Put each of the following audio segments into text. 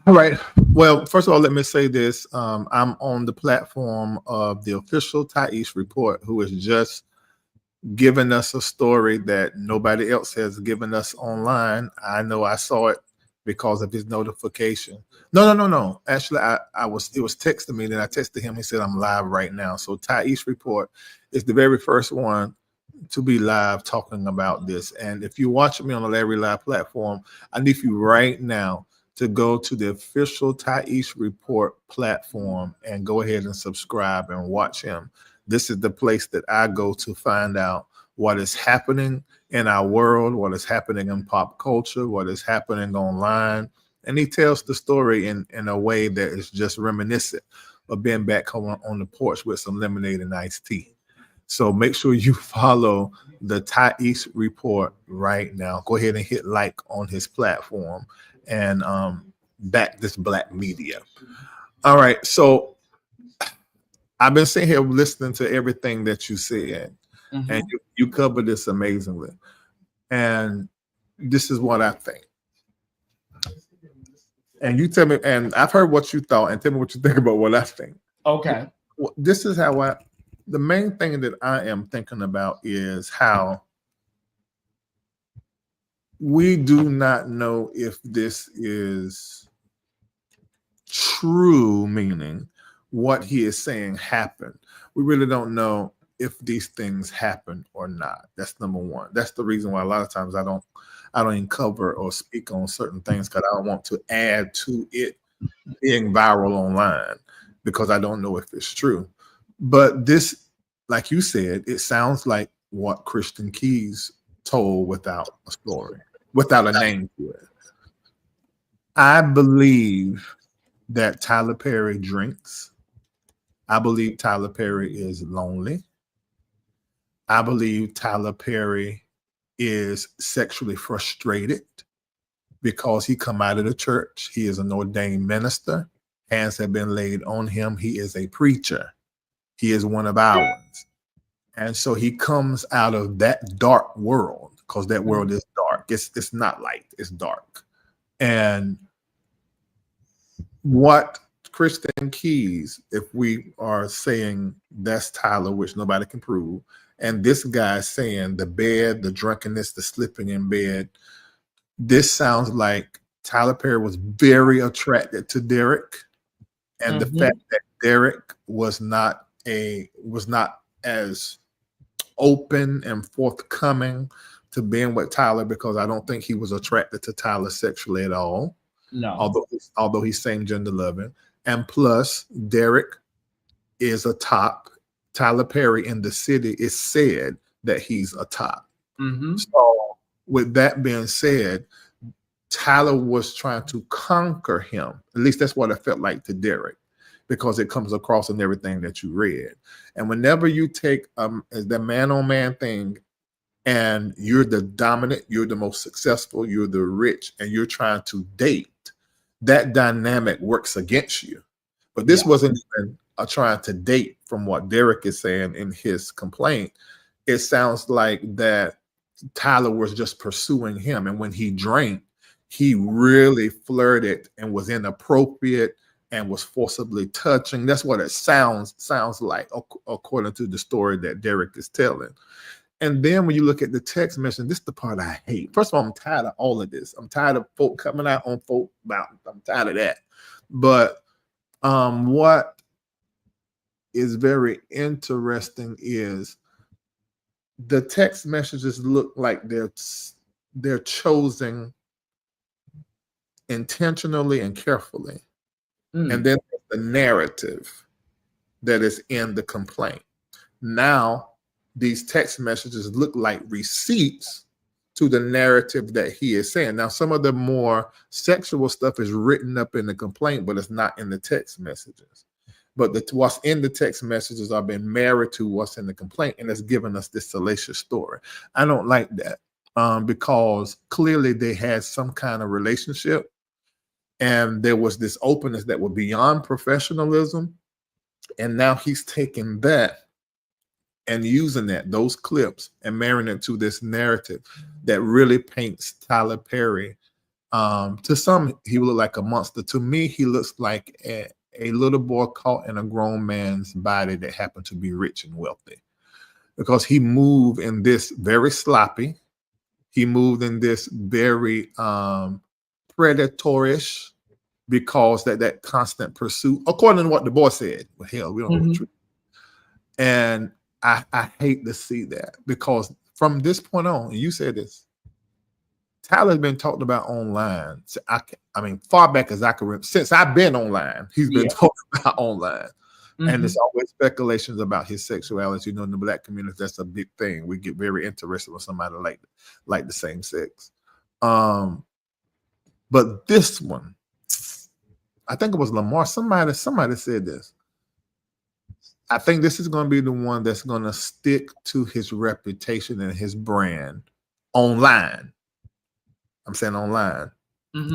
All right. Well, first of all, let me say this. I'm on the platform of the official Tyesse report, who has just given us a story that nobody else has given us online. I know I saw it because of his notification. No, no, no, no. Actually, it was texting me, then I texted him. He said I'm live right now. So Tyesse report is the very first one to be live talking about this. And if you're watching me on the Larry Live platform, I need you right now to go to the official Tyesse Report platform and go ahead and subscribe and watch him. This is the place that I go to find out what is happening in our world, what is happening in pop culture, what is happening online. And he tells the story in a way that is just reminiscent of being back home on the porch with some lemonade and iced tea. So make sure you follow the Tyesse Report right now. Go ahead and hit like on his platform and back this black media. All right. So I've been sitting here listening to everything that you said, and you covered this amazingly. And this is what I think. And you tell me, and I've heard what you thought, and tell me what you think about what I think. Okay. This is how the main thing that I am thinking about is how we do not know if this is true, meaning what he is saying happened. We really don't know if these things happen or not. That's number one. That's the reason why a lot of times I don't even cover or speak on certain things, because I don't want to add to it being viral online, because I don't know if it's true. But this, like you said, it sounds like what Christian Keys told without a story, without a name to it. I believe that Tyler Perry drinks. I believe Tyler Perry is lonely. I believe Tyler Perry is sexually frustrated because he come out of the church. He is an ordained minister. Hands have been laid on him. He is a preacher. He is one of ours. And so he comes out of that dark world, because that world is dark. It's not light, it's dark. And what Christian Keys, if we are saying that's Tyler, which nobody can prove, and this guy saying the bed, the drunkenness, the slipping in bed, this sounds like Tyler Perry was very attracted to Derek, and the fact that Derek was not as open and forthcoming to being with Tyler, because I don't think he was attracted to Tyler sexually at all. No. Although he's same gender loving. And plus, Derek is a top. Tyler Perry in the city is said that he's a top. So with that being said, Tyler was trying to conquer him. At least that's what it felt like to Derek, because it comes across in everything that you read. And whenever you take the man-on-man thing, and you're the dominant, you're the most successful, you're the rich, and you're trying to date, that dynamic works against you. But this wasn't even trying to date, from what Derek is saying in his complaint. It sounds like that Tyler was just pursuing him. And when he drank, he really flirted and was inappropriate and was forcibly touching. That's what it sounds like, according to the story that Derek is telling. And then when you look at the text message, this is the part I hate. First of all, I'm tired of all of this. I'm tired of folk coming out on folk about. I'm tired of that. But what is very interesting is the text messages look like they're chosen intentionally and carefully. And then the narrative that is in the complaint. Now, these text messages look like receipts to the narrative that he is saying. Now, some of the more sexual stuff is written up in the complaint, but it's not in the text messages. But what's in the text messages are being married to what's in the complaint, and it's giving us this salacious story. I don't like that, because clearly they had some kind of relationship, and there was this openness that was beyond professionalism. And now he's taking that and using those clips, and marrying it to this narrative that really paints Tyler Perry To some, he would look like a monster. To me, he looks like a little boy caught in a grown man's body that happened to be rich and wealthy, because he moved in this very sloppy. He moved in this very predatorish, because that constant pursuit, according to what the boy said. Well, hell, we don't know the truth. And I hate to see that, because from this point on, you said this, Tyler's been talked about online. So I mean, far back as I can remember, since I've been online, he's been talked about online. And there's always speculations about his sexuality. You know, in the Black community, that's a big thing. We get very interested when somebody like the same sex. But this one, I think it was Lamar. Somebody said this. I think this is going to be the one that's going to stick to his reputation and his brand online. I'm saying online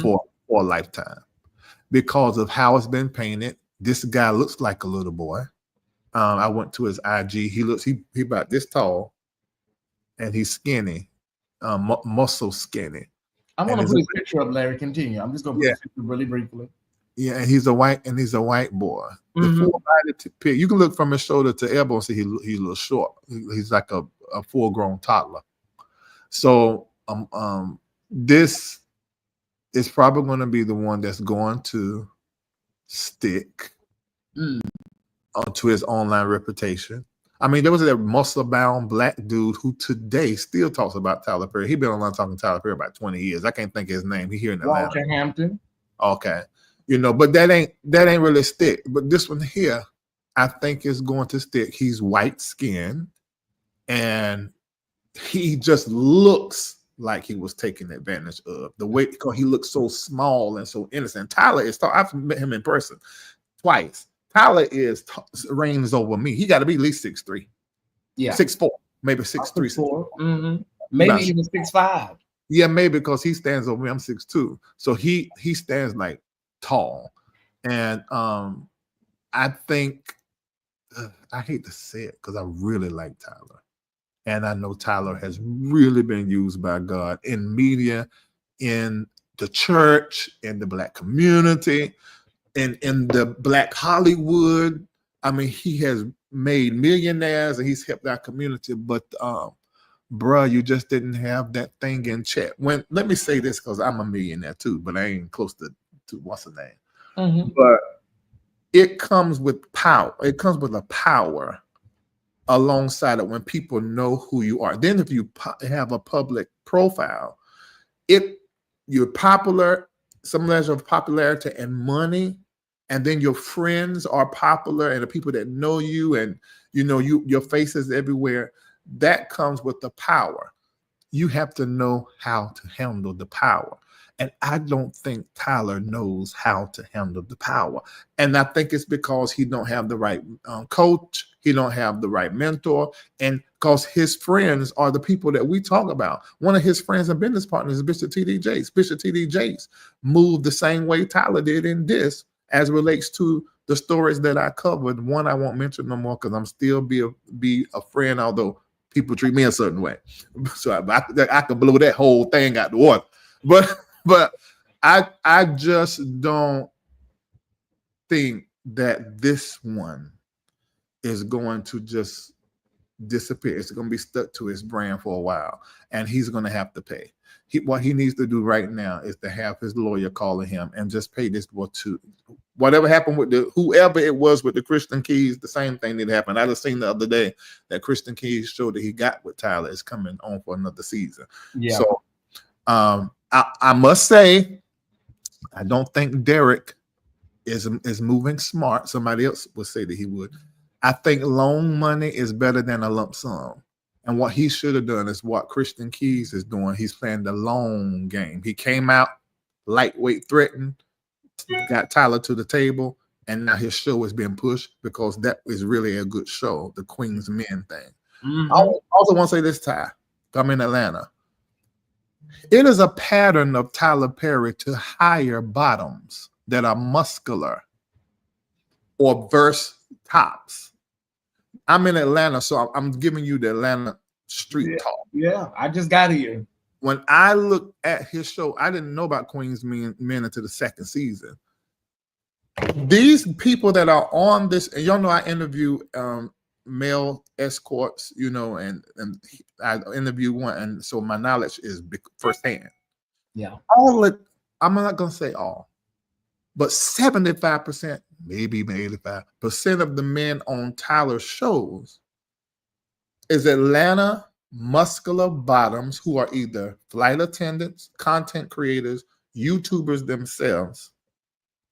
for a lifetime, because of how it's been painted. This guy looks like a little boy. I went to his IG. He about this tall, and he's skinny, muscle skinny. I'm going to put his picture up, Larry. Continue. I'm just going to put his picture really briefly. Yeah, and he's a white boy. The full body pic. You can look from his shoulder to elbow and see he's a little short. He's like a full-grown toddler. So this is probably going to be the one that's going to stick onto his online reputation. I mean, there was that muscle-bound black dude who today still talks about Tyler Perry. He's been online talking to Tyler Perry about 20 years. I can't think of his name. He's here in Atlanta. Walter Hampton. Okay. You know, but that ain't really stick. But this one here, I think is going to stick. He's white skinned, and he just looks like he was taken advantage of. The way, because he looks so small and so innocent. Tyler is tall. I've met him in person twice. Tyler reigns over me. He got to be at least 6'3". Yeah. 6'4", maybe 6'3". 6'4". Maybe even 6'5". Yeah, maybe, because he stands over me. I'm 6'2". So he stands like tall. And I think, I hate to say it because I really like Tyler. And I know Tyler has really been used by God in media, in the church, in the Black community, in the Black Hollywood. I mean, he has made millionaires and he's helped our community. But bruh, you just didn't have that thing in check. Let me say this, because I'm a millionaire too, but I ain't close to what's the name. But it comes with power. It comes with a power alongside it when people know who you are. Then if you have a public profile, you're popular, some measure of popularity and money, and then your friends are popular and the people that know you, and you know your face is everywhere. That comes with the power. You have to know how to handle the power. And I don't think Tyler knows how to handle the power. And I think it's because he don't have the right coach. He don't have the right mentor. And because his friends are the people that we talk about. One of his friends and business partners is Bishop T.D. Jakes. Bishop T.D. Jakes moved the same way Tyler did in this, as relates to the stories that I covered. One I won't mention no more, because I'm still be a friend, although people treat me a certain way. So I could blow that whole thing out the water. But I just don't think that this one is going to just disappear. It's going to be stuck to his brand for a while, and he's going to have to pay. What he needs to do right now is to have his lawyer calling him and just pay this boy to whatever happened with whoever it was with the Christian Keys. The same thing that happened. I just seen the other day that Christian Keys show that he got with Tyler is coming on for another season. Yeah. So I must say, I don't think Derek is moving smart. Somebody else would say that he would. I think loan money is better than a lump sum. And what he should have done is what Christian Keys is doing. He's playing the long game. He came out lightweight threatened, got Tyler to the table, and now his show is being pushed because that is really a good show, the Queen's Men thing. I also want to say this, Ty. I'm in Atlanta. It is a pattern of Tyler Perry to hire bottoms that are muscular or verse tops. I'm in Atlanta, so I'm giving you the Atlanta street talk. Yeah, I just got here. when I looked at his show, I didn't know about Queen's Men until the second season. These people that are on this, and y'all know I interview male escorts, you know, and I interview one, and so my knowledge is firsthand. Yeah. I'm not gonna say all, but 75%, maybe 85% of the men on Tyler's shows is Atlanta muscular bottoms who are either flight attendants, content creators, YouTubers themselves,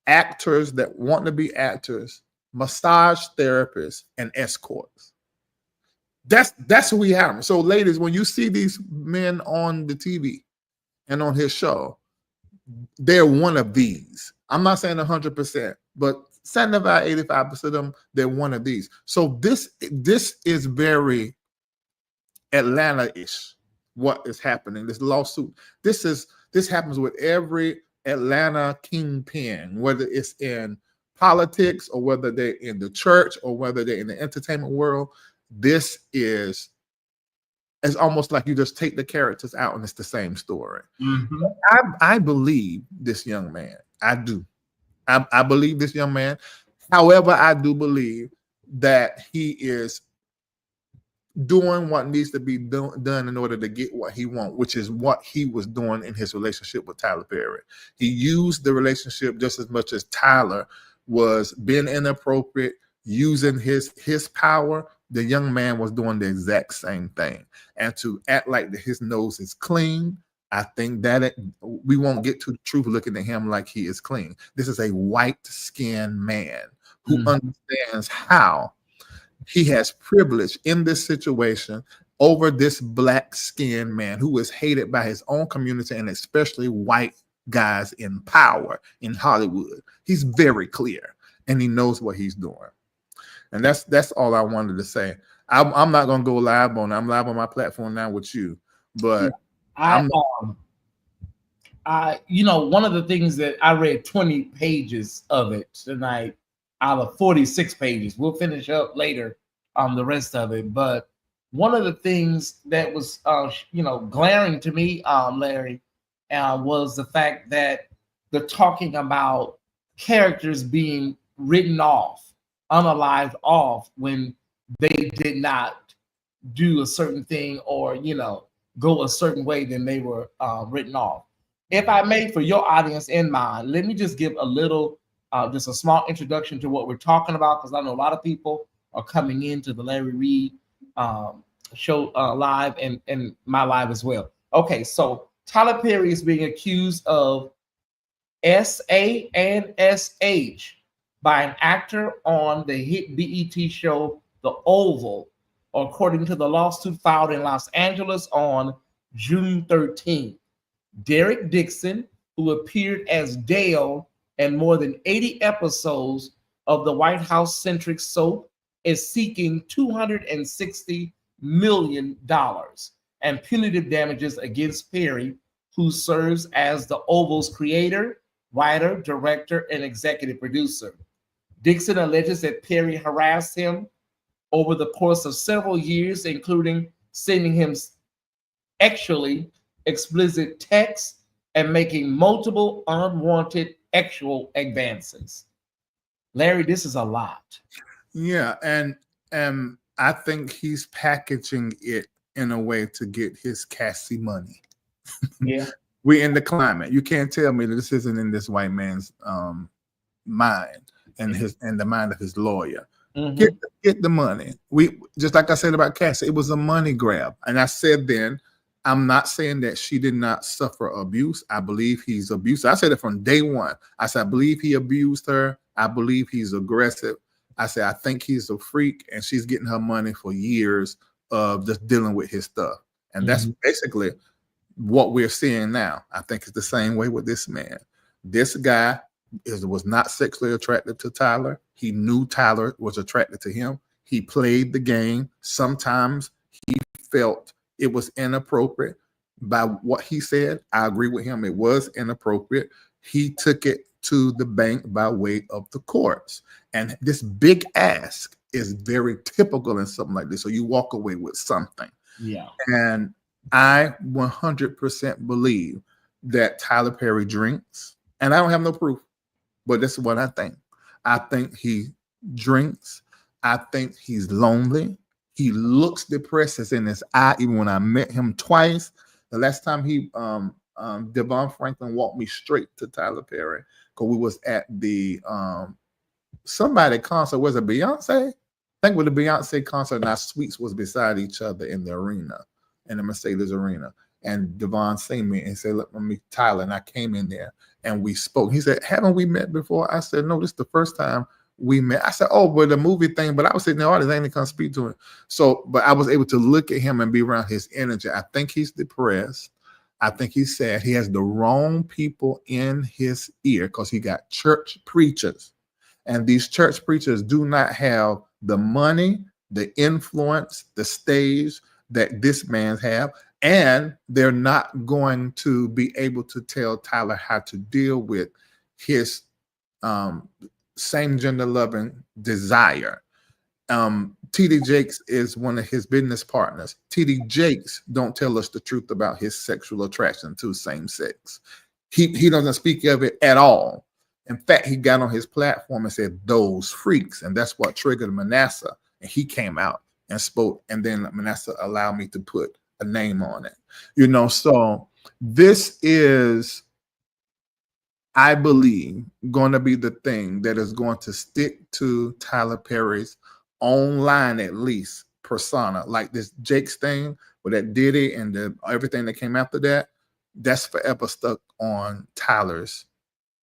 actors that want to be actors, massage therapists, and escorts. That's who we have. So, ladies, when you see these men on the TV and on his show, they're one of these. I'm not saying 100%, but 75, 85% of them, they're one of these. So this is very Atlanta-ish, what is happening. This lawsuit. This happens with every Atlanta kingpin, whether it's in politics or whether they're in the church or whether they're in the entertainment world. This is almost like you just take the characters out and it's the same story. Mm-hmm. I believe this young man. I do. I believe this young man. However, I do believe that he is doing what needs to be done in order to get what he wants, which is what he was doing in his relationship with Tyler Perry. He used the relationship just as much as Tyler was being inappropriate, using his power. The young man was doing the exact same thing. And to act like his nose is clean, I think that we won't get to the truth looking at him like he is clean. This is a white-skinned man who understands how he has privilege in this situation over this black-skinned man who is hated by his own community and especially white guys in power in Hollywood. He's very clear and he knows what he's doing. And that's all I wanted to say. I'm not going to go live on it. I'm live on my platform now with you, but you know, one of the things that I read 20 pages of it tonight out of 46 pages. We'll finish up later on the rest of it. But one of the things that was, glaring to me, Larry, was the fact that the talking about characters being written off, unalived off when they did not do a certain thing or, go a certain way, then they were written off. If I may, for your audience and mine, let me just give a little, just a small introduction to what we're talking about, because I know a lot of people are coming into the Larry Reid show live and my live as well. Okay, so Tyler Perry is being accused of SA and SH by an actor on the hit BET show The Oval, according to the lawsuit filed in Los Angeles on June 13th. Derek Dixon, who appeared as Dale in more than 80 episodes of the White House-centric soap, is seeking $260 million and punitive damages against Perry, who serves as the Oval's creator, writer, director, and executive producer. Dixon alleges that Perry harassed him over the course of several years, including sending him sexually explicit texts and making multiple unwanted sexual advances. Larry, this is a lot. Yeah, and I think he's packaging it in a way to get his Cassie money. Yeah. We're in the climate. You can't tell me that this isn't in this white man's mind and the mind of his lawyer. Mm-hmm. Get the money. We just like I said about Cassie, it was a money grab. And I said then, I'm not saying that she did not suffer abuse. I believe he's abusive. I said it from day one. I said I believe he abused her. I believe he's aggressive. I said I think he's a freak, and she's getting her money for years of just dealing with his stuff. And that's basically what we're seeing now. I think it's the same way with this man. This guy was not sexually attracted to Tyler. He knew Tyler was attracted to him. He played the game. Sometimes he felt it was inappropriate by what he said. I agree with him. It was inappropriate. He took it to the bank by way of the courts. And this big ask is very typical in something like this. So you walk away with something. Yeah. And I 100% believe that Tyler Perry drinks, and I don't have no proof, but this is what I think. I think he drinks. I think he's lonely. He looks depressed. It's in his eye. Even when I met him twice, the last time Devon Franklin walked me straight to Tyler Perry because we was at the somebody concert. Was it Beyonce? I think with the Beyonce concert, and our suites was beside each other in the arena, in the Mercedes Arena. And Devon seen me and said, "Look, me Tyler." And I came in there and we spoke. He said, "Haven't we met before?" I said, "No, this is the first time we met." I said, "Oh, but the movie thing." But I was sitting there, audience, I didn't come speak to him. So, but I was able to look at him and be around his energy. I think he's depressed. I think he's sad. He has the wrong people in his ear because he got church preachers. And these church preachers do not have the money, the influence, the stage that this man have. And they're not going to be able to tell Tyler how to deal with his same gender loving desire. T.D. Jakes is one of his business partners. T.D. Jakes don't tell us the truth about his sexual attraction to same sex. He doesn't speak of it at all. In fact, he got on his platform and said, "Those freaks," and that's what triggered Manasseh. And he came out and spoke, and then Manasseh allowed me to put a name on it. So this is, I believe, going to be the thing that is going to stick to Tyler Perry's online, at least, persona. Like this Jakes thing with that Diddy and everything that came after that, that's forever stuck on Tyler's,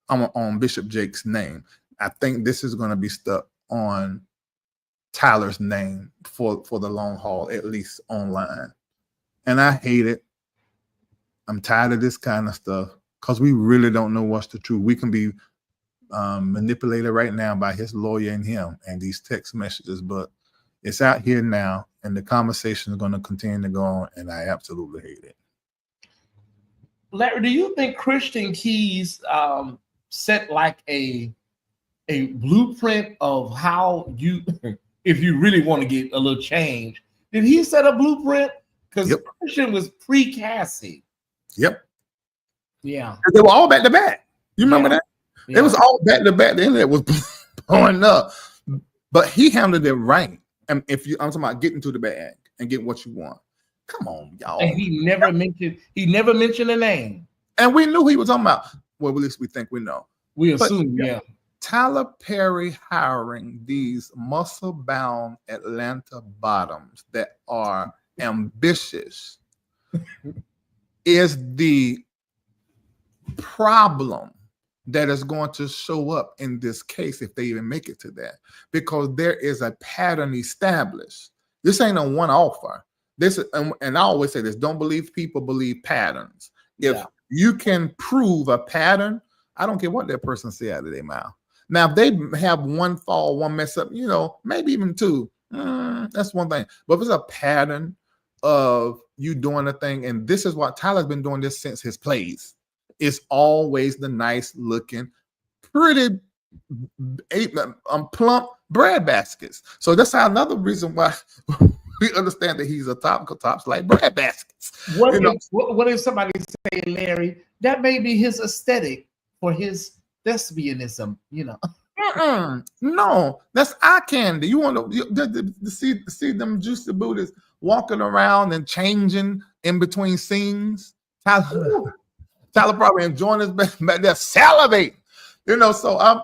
on Bishop Jakes' name. I think this is going to be stuck on Tyler's name for the long haul, at least online. And I hate it. I'm tired of this kind of stuff because we really don't know what's the truth. We can be manipulated right now by his lawyer and him and these text messages, but it's out here now, and the conversation is going to continue to go on, and I absolutely hate it. Larry, do you think Christian Keys set like a blueprint of how you, if you really want to get a little change, did he set a blueprint? Because Christian was pre-Cassie. Yep. Yeah. They were all back to back. You remember that? Yeah. It was all back to back. The internet was blowing up. But he handled it right. And I'm talking about getting to the bag and getting what you want. Come on, y'all. And he never mentioned a name. And we knew he was talking about, well, at least we think we know. We assume, yeah. Tyler Perry hiring these muscle-bound Atlanta bottoms that are ambitious is the problem that is going to show up in this case if they even make it to that, because there is a pattern established. This ain't a one offer. This, and I always say this: don't believe people, believe patterns. If you can prove a pattern, I don't care what that person say out of their mouth. Now, if they have one fall, one mess up, maybe even two, that's one thing. But if it's a pattern of you doing a thing, and this is what Tyler's been doing this since his plays. It's always the nice looking, pretty plump bread baskets. So that's another reason why we understand that he's a top, because tops like bread baskets. What if somebody say, Larry, that may be his aesthetic for his thespianism, No, that's eye candy. You want to see them juicy booties walking around and changing in between scenes. Tyler probably enjoying his back there, salivating. So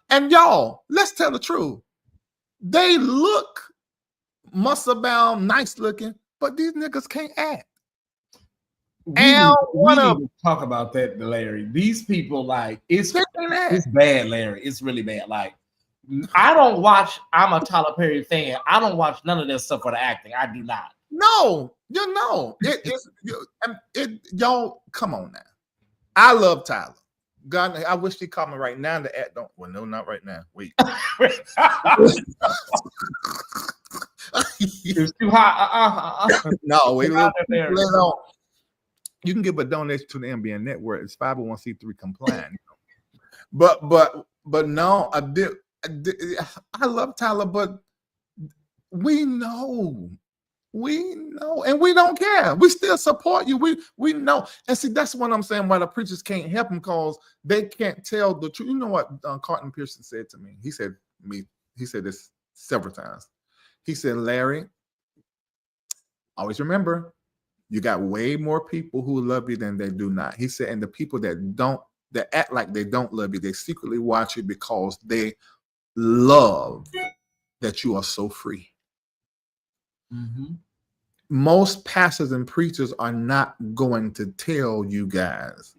and y'all, let's tell the truth. They look muscle bound, nice looking, but these niggas can't act. We need to talk about that, Larry. These people, it's bad, Larry. It's really bad. I'm a Tyler Perry fan. I don't watch none of that stuff for the acting. I do not. No, y'all, come on now. I love Tyler. God, I wish he'd call me right now to act. No, not right now. Wait. It's too hot. No, wait. You can give a donation to the NBN network. It's 501c3 compliant. But no, I love Tyler, but we know We know, and we don't care. We still support you. We know. And see, that's what I'm saying, why the preachers can't help them, because they can't tell the truth. You know what Carlton Pearson said to me? He said this several times. He said, Larry, always remember, you got way more people who love you than they do not. He said, and the people that act like they don't love you, they secretly watch you because they love that you are so free. Mm-hmm. Most pastors and preachers are not going to tell you guys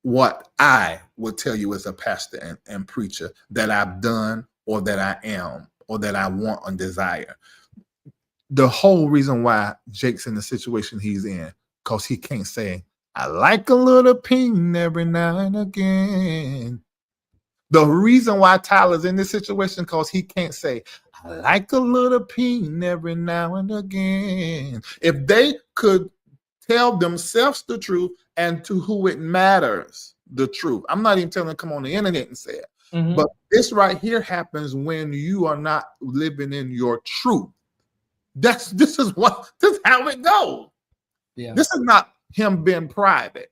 what I would tell you as a pastor and preacher that I've done, or that I am, or that I want and desire. The whole reason why Jake's in the situation he's in, because he can't say, I like a little ping every now and again. The reason why Tyler's in this situation, because he can't say, I like a little ping every now and again. If they could tell themselves the truth, and to who it matters the truth. I'm not even telling them to come on the internet and say it. Mm-hmm. But this right here happens when you are not living in your truth. This is how it goes. Yeah. This is not him being private.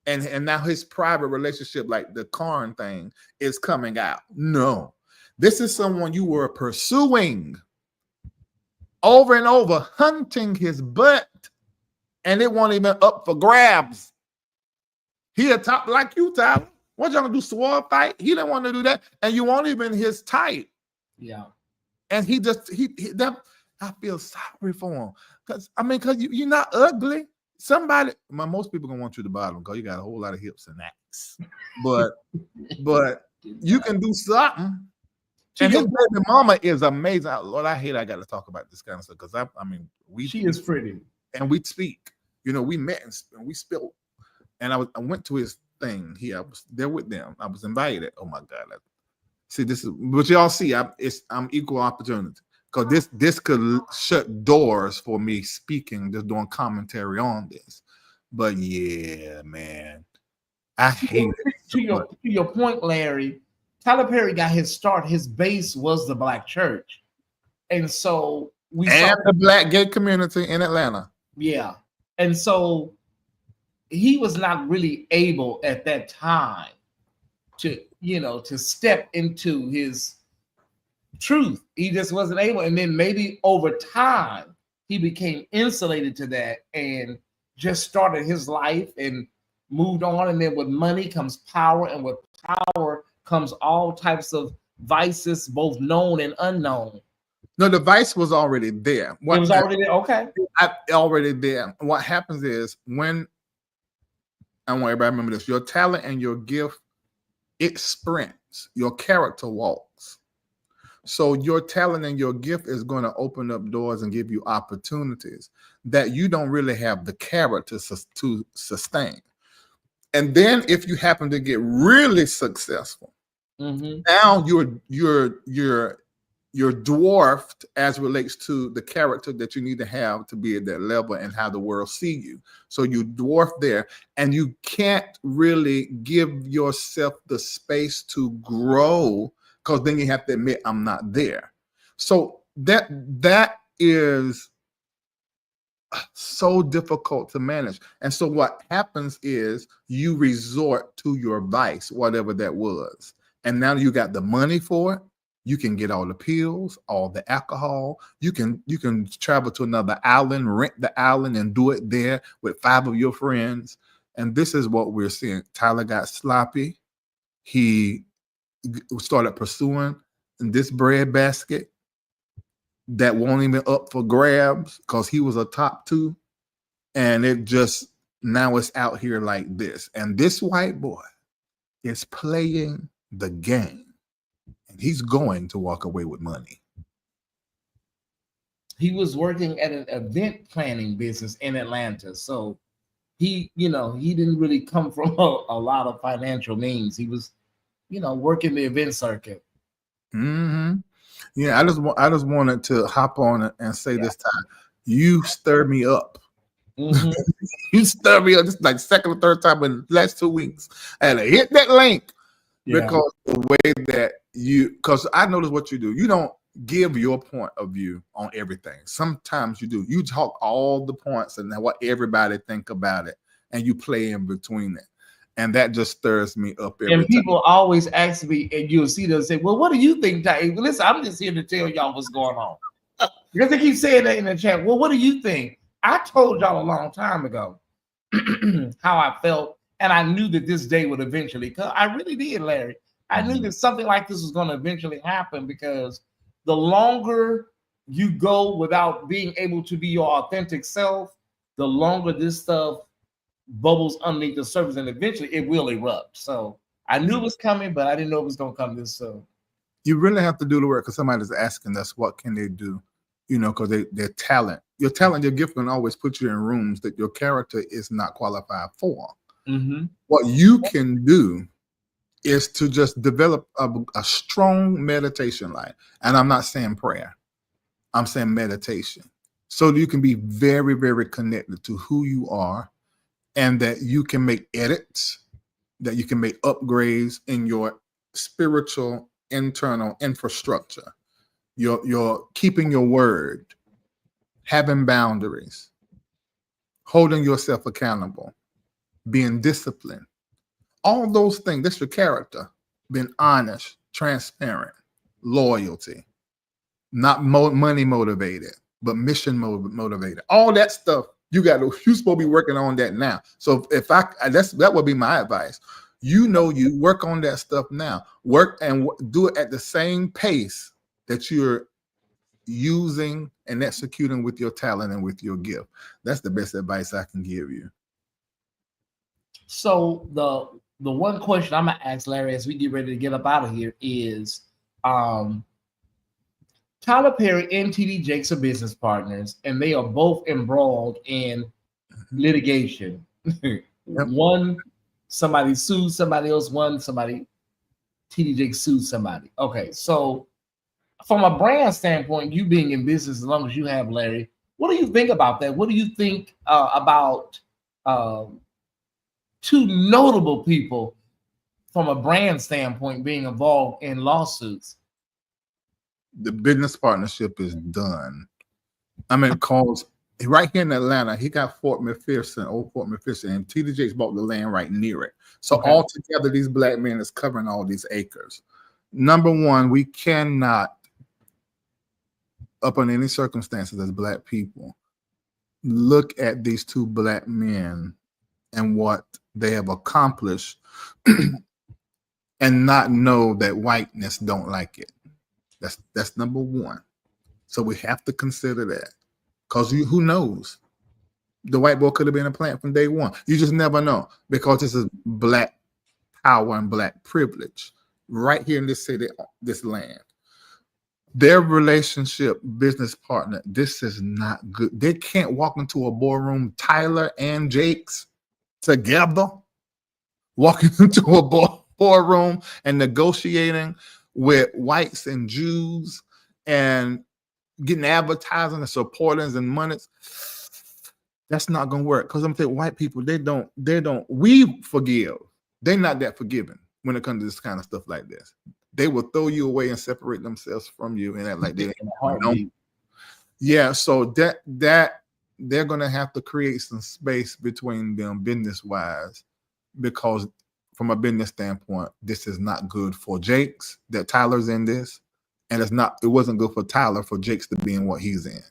And now his private relationship, like the Karn thing, is coming out. No, this is someone you were pursuing over and over, hunting his butt, and it wasn't even up for grabs. He a top like you, Tyler. What y'all gonna do? Sword fight? He didn't want to do that, and you weren't even his type. Yeah, and he I feel sorry for him, because you're not ugly. Most people gonna want you to bottom because you got a whole lot of hips and necks, but you can do something. And his baby mama is amazing. Lord, I hate I got to talk about this kind of stuff, because she is pretty, and we speak. We met and we spilled, and I went to his thing. I was there with them. I was invited. Oh my God! See, this is what y'all see. I'm equal opportunity. Because this could shut doors for me speaking, just doing commentary on this. But yeah, man, I hate it. To your point, Larry, Tyler Perry got his start. His base was the Black church, and so the Black gay community in Atlanta. Yeah, and so he was not really able at that time to step into his truth. He just wasn't able, and then maybe over time he became insulated to that and just started his life and moved on. And then with money comes power, and with power comes all types of vices, both known and unknown. No, the vice was already there. It was already there. Okay, already there. What happens is, when I want everybody to remember this: your talent and your gift, it sprints. Your character walks. So your talent and your gift is going to open up doors and give you opportunities that you don't really have the character to sustain. And then if you happen to get really successful, now you're dwarfed as relates to the character that you need to have to be at that level and how the world see you. So you dwarf there, and you can't really give yourself the space to grow, because then you have to admit, I'm not there. So that is so difficult to manage. And so what happens is you resort to your vice, whatever that was. And now you got the money for it. You can get all the pills, all the alcohol. You can travel to another island, rent the island, and do it there with 5 of your friends. And this is what we're seeing. Tyler got sloppy. He started pursuing this breadbasket that won't even up for grabs, because he was a top 2, and it just now it's out here like this. And this white boy is playing the game, and he's going to walk away with money. He was working at an event planning business in Atlanta, so he didn't really come from a lot of financial means. He was working the event circuit. Mm-hmm. Yeah, I just wanted to hop on it and say this time, you stir me up. Mm-hmm. You stir me up. This is like second or third time in the last 2 weeks. I had to hit that link because the way that because I notice what you do. You don't give your point of view on everything. Sometimes you do. You talk all the points and what everybody think about it, and you play in between it. And that just stirs me up every time. And people always ask me, and you'll see them say, well, what do you think, Tyesse? Listen, I'm just here to tell y'all what's going on. Because they keep saying that in the chat. Well, what do you think? I told y'all a long time ago how I felt, and I knew that this day would eventually come. I really did, Larry. I knew that something like this was going to eventually happen, because the longer you go without being able to be your authentic self, the longer this stuff bubbles underneath the surface, and eventually it will erupt. So I knew it was coming, but I didn't know it was going to come this soon. You really have to do the work, because somebody's asking us, what can they do? You know, because their talent, your gift can always put you in rooms that your character is not qualified for. What you can do is to just develop a strong meditation life. And I'm not saying prayer. I'm saying meditation. So you can be very, very connected to who you are, and that you can make edits, that you can make upgrades in your spiritual internal infrastructure. You're keeping your word, having boundaries, holding yourself accountable, being disciplined. All those things, that's your character. Being honest, transparent, loyalty, not money motivated, but mission motivated. All that stuff you're supposed to be working on that now. So if that would be my advice. You work on that stuff now. Work and do it at the same pace that you're using and executing with your talent and with your gift. That's the best advice I can give you. So the one question I'm gonna ask Larry as we get ready to get up out of here is, Tyler Perry and TD Jakes are business partners, and they are both embroiled in litigation. One, somebody sued somebody else. TD Jakes sued somebody. Okay, so from a brand standpoint, you being in business as long as you have, Larry, what do you think about that? What do you think about two notable people from a brand standpoint being involved in lawsuits? The business partnership is done. I mean, because right here in Atlanta, he got old Fort McPherson, and TD Jakes bought the land right near it. So altogether, these black men is covering all these acres. Number one, we cannot, up on any circumstances as black people, look at these two black men and what they have accomplished and not know that whiteness don't like it. That's number one. So we have to consider that, because who knows? The white boy could have been a plant from day one. You just never know, because this is black power and black privilege right here in this city, this land. Their relationship, business partner, this is not good. They can't walk into a boardroom, Tyler and Jakes together, walking into a boardroom and negotiating with whites and Jews and getting advertising and supporters and money. That's not gonna work, because I'm saying white people, they don't we forgive. They're not that forgiving when it comes to this kind of stuff like this. They will throw you away and separate themselves from you and act like they don't. Yeah, so that they're gonna have to create some space between them business wise, because from a business standpoint, this is not good for Jakes that Tyler's in this, and it wasn't good for Tyler for Jakes to be in what he's in.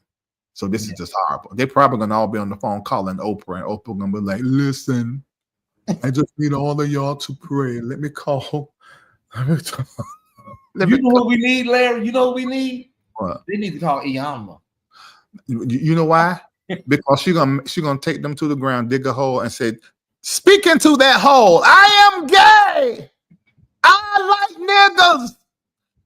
So this is just horrible. They're probably gonna all be on the phone calling Oprah, and Oprah gonna be like, "Listen, I just need all of y'all to pray. Let me call." You know what we need, Larry? You know what we need? What? They need to call Iyama. You know why? Because she's gonna take them to the ground, dig a hole, and say, "Speak into that hole. I am gay. I like niggas.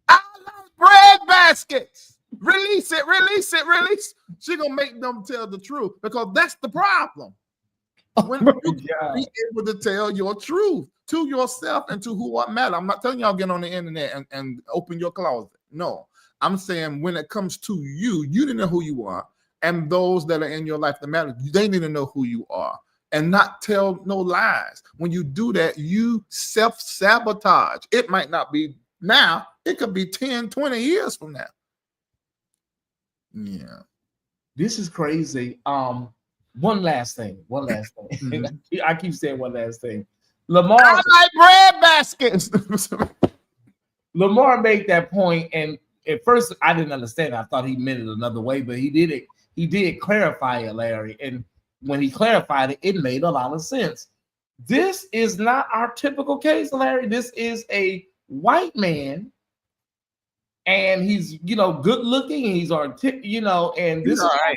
I like bread baskets. Release it, release it, release." She's gonna make them tell the truth, because that's the problem. When you be able to tell your truth to yourself and to who what matter. I'm not telling y'all get on the internet and open your closet. No, I'm saying when it comes to you, you need to know who you are, and those that are in your life that matter, they need to know who you are, and not tell no lies. When you do that, you self-sabotage. It might not be now, it could be 10, 20 years from now. Yeah. This is crazy. One last thing. Mm-hmm. I keep saying one last thing. Lamar, I like bread baskets. Lamar made that point, and at first I didn't understand. I thought he meant it another way, but he did it. He did clarify it, Larry. And when he clarified it, it made a lot of sense. This is not our typical case, Larry. This is a white man, and he's good looking. He's and this is right.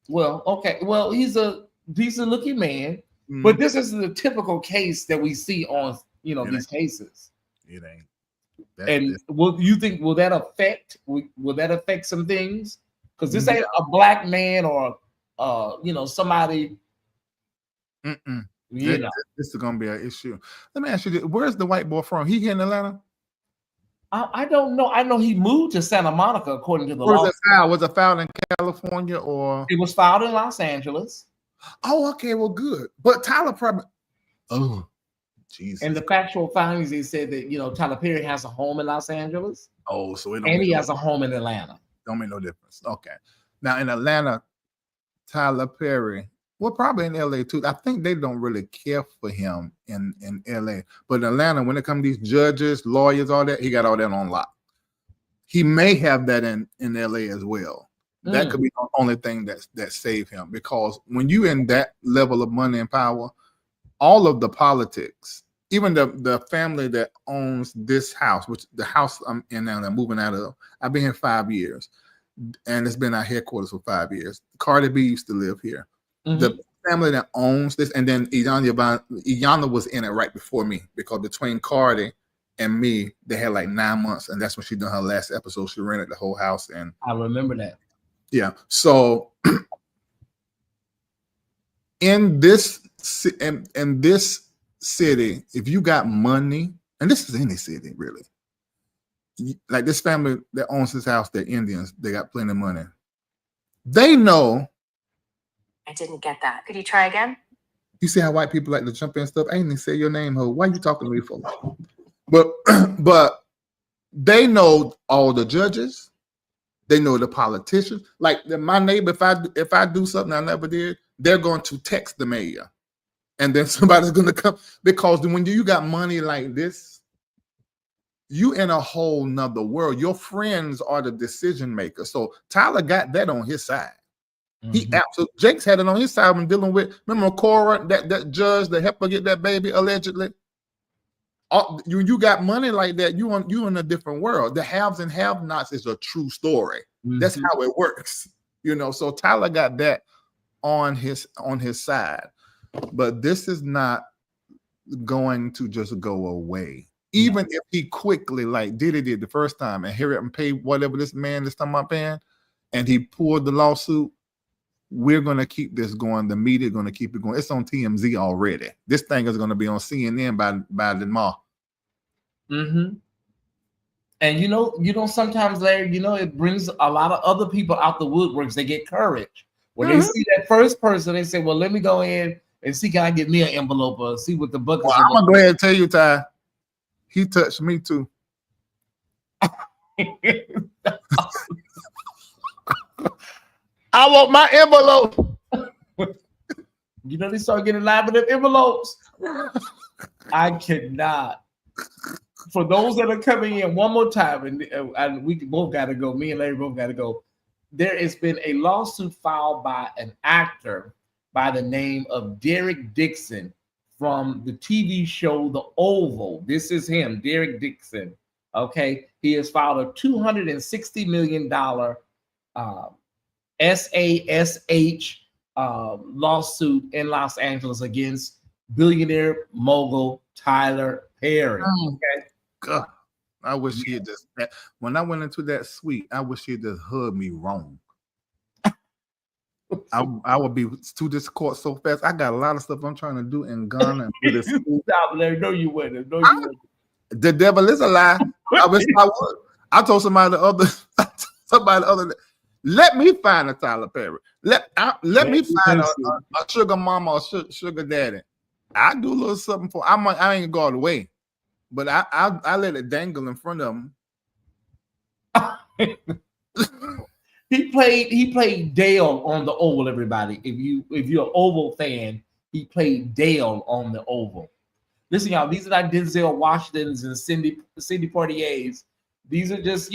Well, okay. Well, he's a decent looking man, but this is the typical case that we see on these cases. It ain't. Will that affect some things? Because this ain't a black man or somebody. This is gonna be an issue. Let me ask you this. Where's the white boy from? He here in Atlanta? I don't know. I know he moved to Santa Monica according to the law. Was it filed in California or? It was filed in Los Angeles. Oh, okay. Well, good. But Tyler probably. Oh, Jesus. And the factual findings, they said that Tyler Perry has a home in Los Angeles. Oh, so he has a home in Atlanta. Don't make no difference. Okay. Now in Atlanta, Tyler Perry. Well, probably in LA too. I think they don't really care for him in LA. But in Atlanta, when it comes to these judges, lawyers, all that, he got all that on lock. He may have that in LA as well. That could be the only thing that saved him. Because when you in that level of money and power, all of the politics, even the family that owns this house, which the house I'm in now, I'm moving out of, I've been here 5 years. And it's been our headquarters for 5 years. Cardi B used to live here. The family that owns this, and then Iyanla was in it right before me, because between Cardi and me, they had like 9 months, and that's when she done her last episode. She rented the whole house, and I remember that. Yeah. So in this city, if you got money, and this is any city really, like this family that owns this house, they're Indians. They got plenty of money. They know. I didn't get that. Could you try again? You see how white people like to jump in stuff? I ain't even say your name, ho. Why you talking to me for? But they know all the judges. They know the politicians. Like my neighbor, if I do something I never did, they're going to text the mayor, and then somebody's going to come, because when you got money like this, you in a whole nother world. Your friends are the decision makers. So Tyler got that on his side. He absolutely. Jake's had it on his side when dealing with. Remember Cora, that judge that helped her get that baby allegedly. You got money like that, you in a different world. The haves and have-nots is a true story. That's how it works. So Tyler got that on his side, but this is not going to just go away. Even if he quickly, like Diddy did the first time, and hurry up and pay whatever this man is talking about paying, and he pulled the lawsuit. We're going to keep this going. The media going to keep it going. It's on TMZ already. This thing is going to be on CNN by tomorrow. And sometimes, Larry, it brings a lot of other people out the woodworks. They get courage. When they see that first person, they say, well, let me go in and see, can I get me an envelope or see what the buckets are. I'm going to go ahead and tell you, Ty, he touched me too. I want my envelope. They start getting live with them envelopes. I cannot. For those that are coming in one more time, and we both got to go. Me and Larry both got to go. There has been a lawsuit filed by an actor by the name of Derek Dixon from the TV show The Oval. This is him, Derek Dixon. Okay, he has filed a $260 million SASH lawsuit in Los Angeles against billionaire mogul Tyler Perry. Okay. God, I wish he had just. When I went into that suite, I wish he had just hugged me wrong. I would be to this court so fast. I got a lot of stuff I'm trying to do in Ghana. And Stop, Larry. No, you wouldn't. The devil is a lie. I told somebody the other. Let me find a Tyler Perry. Let me find a sugar mama or sugar daddy. I do a little something for. I ain't gonna go all the way, but I let it dangle in front of them. He played Dale on the Oval. Everybody, if you're an Oval fan, he played Dale on the Oval. Listen, y'all, these are not Denzel Washingtons and Cindy Poitiers. These are just,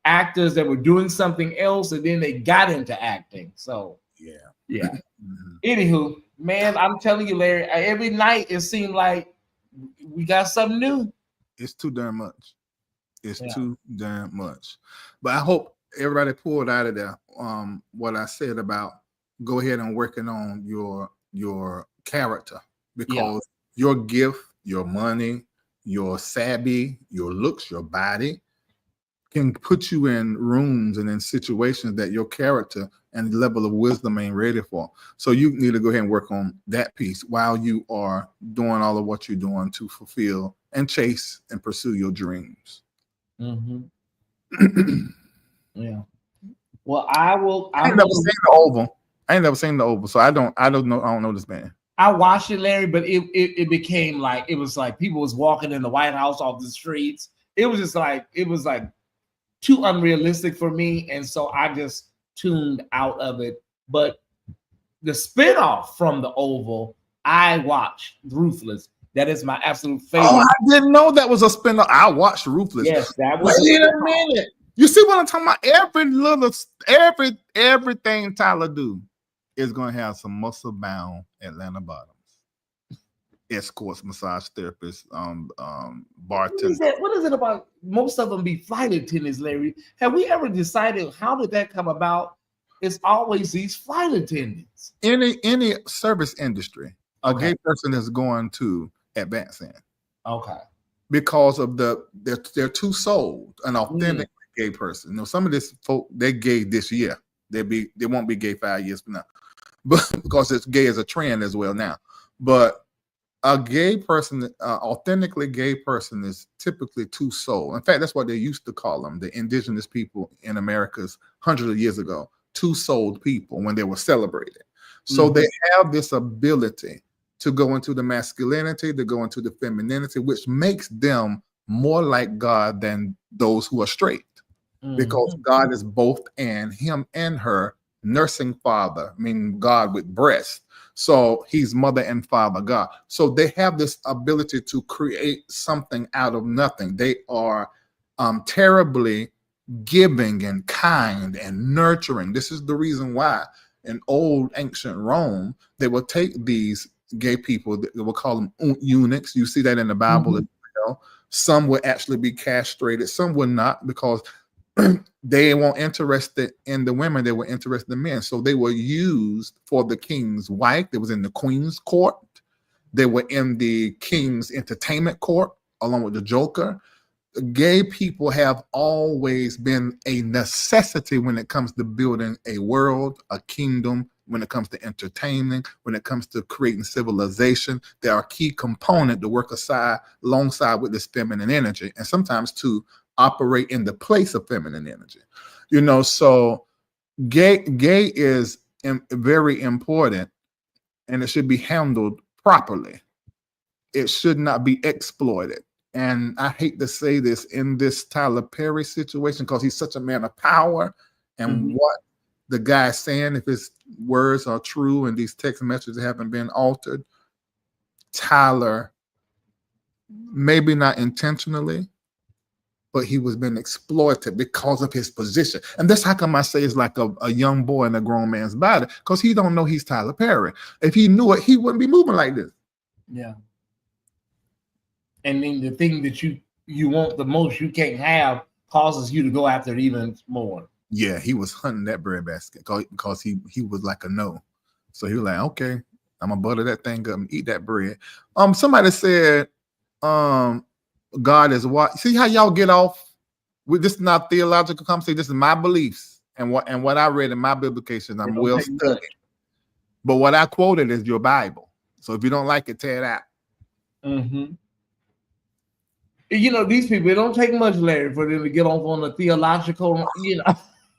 actors that were doing something else and then they got into acting. So yeah. Mm-hmm. Anywho, man, I'm telling you, Larry, every night it seemed like we got something new. It's too darn much. It's too darn much. But I hope everybody pulled out of there what I said about go ahead and working on your character, because your gift, your money, your savvy, your looks, your body can put you in rooms and in situations that your character and level of wisdom ain't ready for. So you need to go ahead and work on that piece while you are doing all of what you're doing to fulfill and chase and pursue your dreams. Mm-hmm. Yeah. Well, I ain't never seen the Oval. I ain't never seen the Oval, so I don't know this man. I watched it, Larry, but it became like, it was like people was walking in the White House off the streets. It was like too unrealistic for me, and so I just tuned out of it. But the spinoff from the Oval, I watched Ruthless. That is my absolute favorite. Oh, I didn't know that was a spinoff. I watched Ruthless. Yes, that was. Wait a minute. You see what I'm talking about? Everything Tyler do is going to have some muscle-bound Atlanta bottoms. Escorts, massage therapists, bartenders. What is it about? Most of them be flight attendants, Larry. Have we ever decided how did that come about? It's always these flight attendants. Any service industry, a gay person is going to advance in. Okay. Because of they're too sold, an authentic gay person. Some of this folk, they're gay this year. They won't be gay 5 years from now, but because it's gay as a trend as well now. But a gay person, authentically gay person, is typically too sold. In fact, that's what they used to call them, the indigenous people in America's hundreds of years ago, too sold people when they were celebrated. So they have this ability to go into the masculinity, to go into the femininity, which makes them more like God than those who are straight. Because God is both and him and her, nursing father, meaning God with breast. So he's mother and father God. So they have this ability to create something out of nothing. They are terribly giving and kind and nurturing. This is the reason why in old ancient Rome, they would take these gay people, they would call them eunuchs. You see that in the Bible as well. Some would actually be castrated, some would not, because they weren't interested in the women, they were interested in men. So they were used for the king's wife. They was in the queen's court. They were in the king's entertainment court, along with the joker. Gay people have always been a necessity when it comes to building a world, a kingdom, when it comes to entertaining, when it comes to creating civilization. They are a key component to work alongside with this feminine energy, and sometimes to operate in the place of feminine energy. So gay is very important, and it should be handled properly. It should not be exploited. And I hate to say this in this Tyler Perry situation, because he's such a man of power, and what the guy's saying, if his words are true and these text messages haven't been altered, Tyler, maybe not intentionally, but he was being exploited because of his position. And that's how come I say it's like a young boy in a grown man's body, because he don't know he's Tyler Perry. If he knew it, he wouldn't be moving like this. Yeah. And then the thing that you want the most you can't have causes you to go after it even more. Yeah, he was hunting that bread basket because he was like a no. So he was like, okay, I'm gonna butter that thing up and eat that bread. Somebody said, God is what? See how y'all get off with this? Is not theological conversation. This is my beliefs and what I read in my biblications. I'm well studied. But what I quoted is your Bible. So if you don't like it, tear it out. These people, it don't take much, Larry, for them to get off on the theological.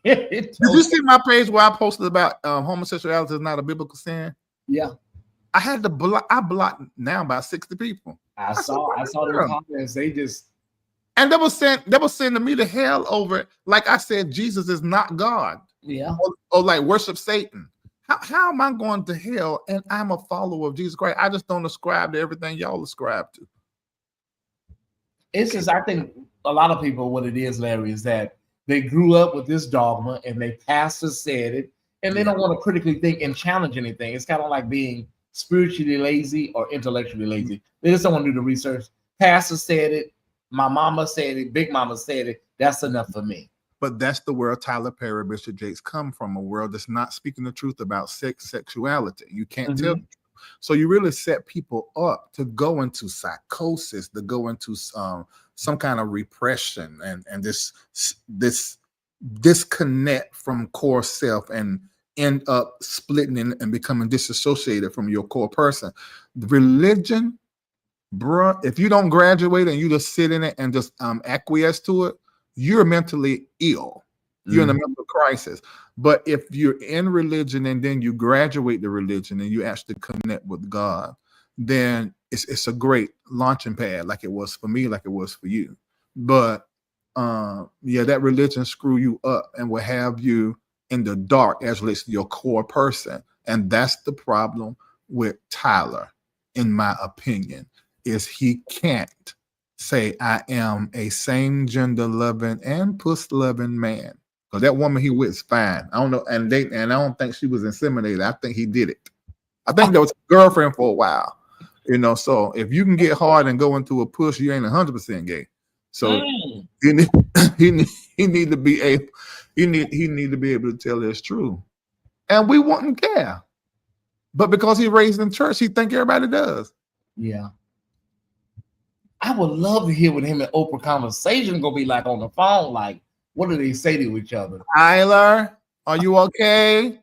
Did you see my page where I posted about homosexuality is not a biblical sin? Yeah. I had to blocked now about 60 people. I saw the comments. They just, and they were sending me to hell over it. Like I said, Jesus is not God. Yeah. Or like worship Satan. How am I going to hell and I'm a follower of Jesus Christ? I just don't ascribe to everything y'all ascribe to. It's just, I think a lot of people, what it is, Larry, is that they grew up with this dogma and their pastor said it, and they don't want to critically think and challenge anything. It's kind of like being spiritually lazy or intellectually lazy. They just don't want to do the research. Pastor said it, my mama said it, Big Mama said it. That's enough for me. But that's the world Tyler Perry, Bishop Jakes come from, a world that's not speaking the truth about sexuality. You can't tell the truth. So you really set people up to go into psychosis, to go into some kind of repression and this disconnect from core self and end up splitting and becoming disassociated from your core person. The religion, bruh, if you don't graduate and you just sit in it and just acquiesce to it, you're mentally ill. You're in a mental crisis. But if you're in religion and then you graduate the religion and you actually connect with God, then it's a great launching pad, like it was for me, like it was for you. But that religion screw you up and will have you in the dark as relates to your core person. And that's the problem with Tyler, in my opinion, is he can't say I am a same gender loving and puss loving man. Because that woman he with is fine. I don't know, and I don't think she was inseminated. I think he did it. I think that was a girlfriend for a while. So if you can get hard and go into a push, you ain't 100% gay. So he need to be able to tell us true. And we wouldn't care. But because he raised in church, he think everybody does. Yeah. I would love to hear what him and Oprah conversation gonna be like on the phone. Like, what do they say to each other? Tyler, are you okay?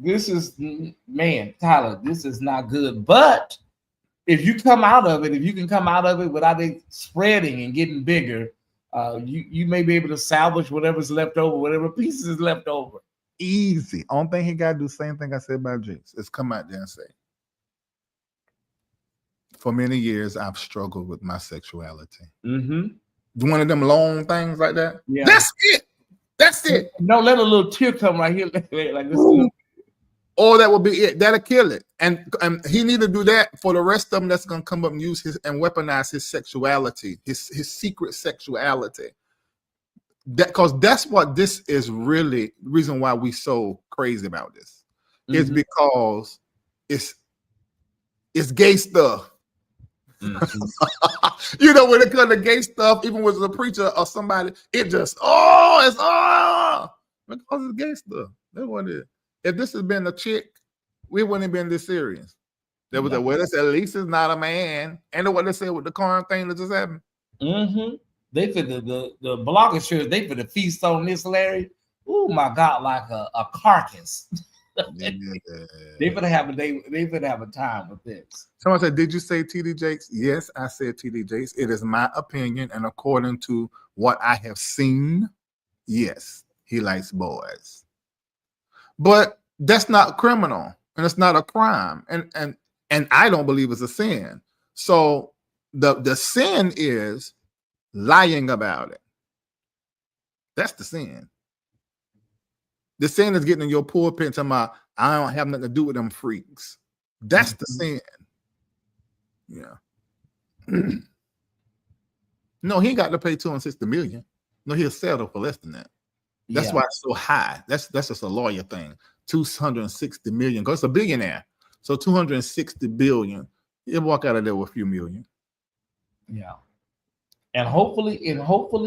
This is man, Tyler, this is not good. But if you come out of it, if you can come out of it without it spreading and getting bigger, you may be able to salvage whatever's left over, whatever pieces is left over. Easy. Only thing he got to do, same thing I said about Jakes, is come out there and say, for many years, I've struggled with my sexuality. One of them long things like that. Yeah. That's it. That's it. No, let a little tear come right here. Like this. Or that will be it. That'll kill it. And he need to do that for the rest of them that's going to come up and use his and weaponize his sexuality, his secret sexuality. Because that's what this is really the reason why we so crazy about this. It's because it's gay stuff. When it comes to gay stuff, even with a preacher or somebody, it just because it's gay stuff. That's what it is. If this had been a chick, we wouldn't have been this serious. There was at least it's not a man. And what they said with the current thing that just happened. They for the blogosphere, they for the feast on this, Larry. Oh my God, like a carcass. They better have a time with this. Someone said, "Did you say TD Jakes?" Yes, I said TD Jakes. It is my opinion, and according to what I have seen, yes, he likes boys. But that's not criminal, and it's not a crime, and I don't believe it's a sin. So the sin is lying about it. That's the sin. The sin is getting in your pulpit and talking about, I don't have nothing to do with them freaks. That's the sin. Yeah. No, he ain't got to pay $260 million. No, he'll settle for less than that. That's why it's so high. That's just a lawyer thing. $260 million, because it's a billionaire. So $260 billion. He'll walk out of there with a few million. Yeah. And hopefully,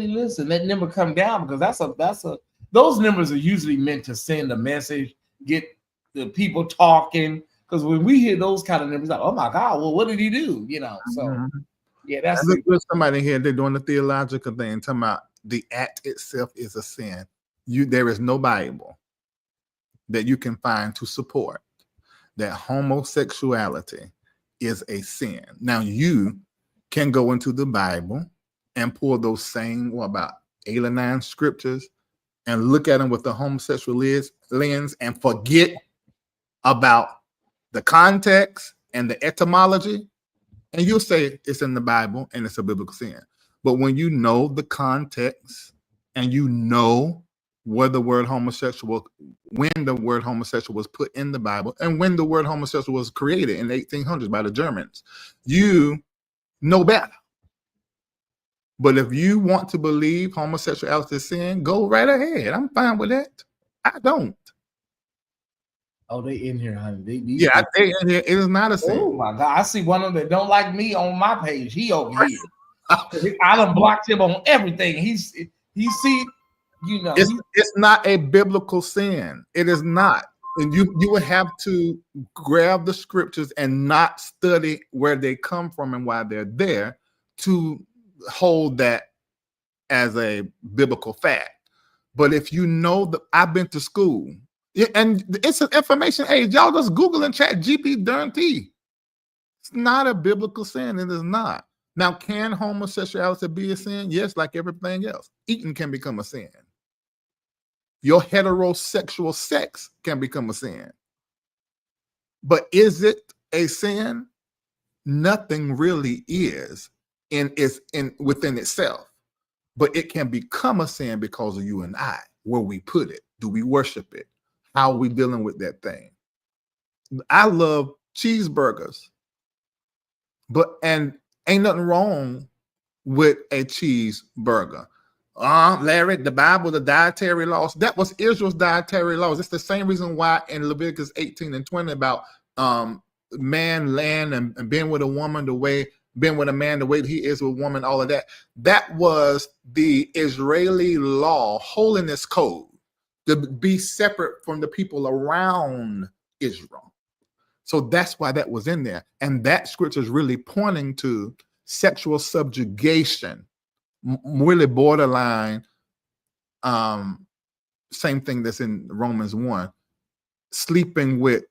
listen, that number come down, because that's a those numbers are usually meant to send a message, get the people talking. Because when we hear those kind of numbers, like, oh my God, well, what did he do? So yeah, that's there's somebody here. They're doing the theological thing, talking about the act itself is a sin. There is no Bible that you can find to support that homosexuality is a sin. Now you can go into the Bible and pull those same about 8 or 9 scriptures and look at them with the homosexual lens and forget about the context and the etymology, and you'll say it's in the Bible and it's a biblical sin. But when you know the context and you know where the word homosexual, when the word homosexual was put in the Bible and when the word homosexual was created in the 1800s by the Germans, you know better. But if you want to believe homosexuality is sin, go right ahead. I'm fine with that. I don't. Oh, they in here, honey. They in here. It is not a sin. Oh my God! I see one of them that don't like me on my page. He over here. I done blocked him on everything. He see, you know, it's not a biblical sin. It is not. And you would have to grab the scriptures and not study where they come from and why they're there to hold that as a biblical fact. But if you know that I've been to school, and it's an information age, y'all just Google and chat GP darn T. It's not a biblical sin. It is not. Now, can homosexuality be a sin? Yes, like everything else. Eating can become a sin. Your heterosexual sex can become a sin. But is it a sin? Nothing really is within itself. But it can become a sin because of you and I, where we put it. Do we worship it? How are we dealing with that thing? I love cheeseburgers, and ain't nothing wrong with a cheeseburger. Larry, the Bible, the dietary laws, that was Israel's dietary laws. It's the same reason why in Leviticus 18 and 20 about man, land, and being with a woman being with a man the way he is with a woman, all of that. That was the Israeli law, holiness code, to be separate from the people around Israel. So that's why that was in there. And that scripture is really pointing to sexual subjugation, really borderline, same thing that's in Romans 1, sleeping with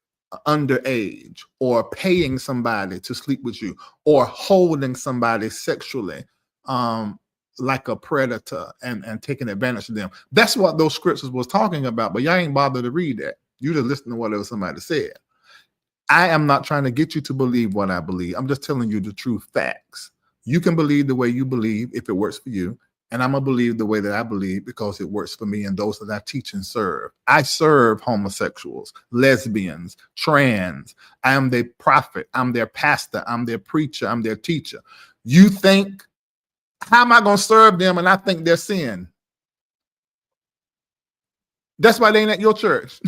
underage or paying somebody to sleep with you or holding somebody sexually like a predator and taking advantage of them. That's what those scriptures was talking about, but y'all ain't bothered to read that. You just listen to whatever somebody said. I am not trying to get you to believe what I believe. I'm just telling you the true facts. You can believe the way you believe if it works for you. And I'm going to believe the way that I believe because it works for me and those that I teach and serve. I serve homosexuals, lesbians, trans. I am their prophet. I'm their pastor. I'm their preacher. I'm their teacher. You think, how am I going to serve them and I think they're sin? That's why they ain't at your church.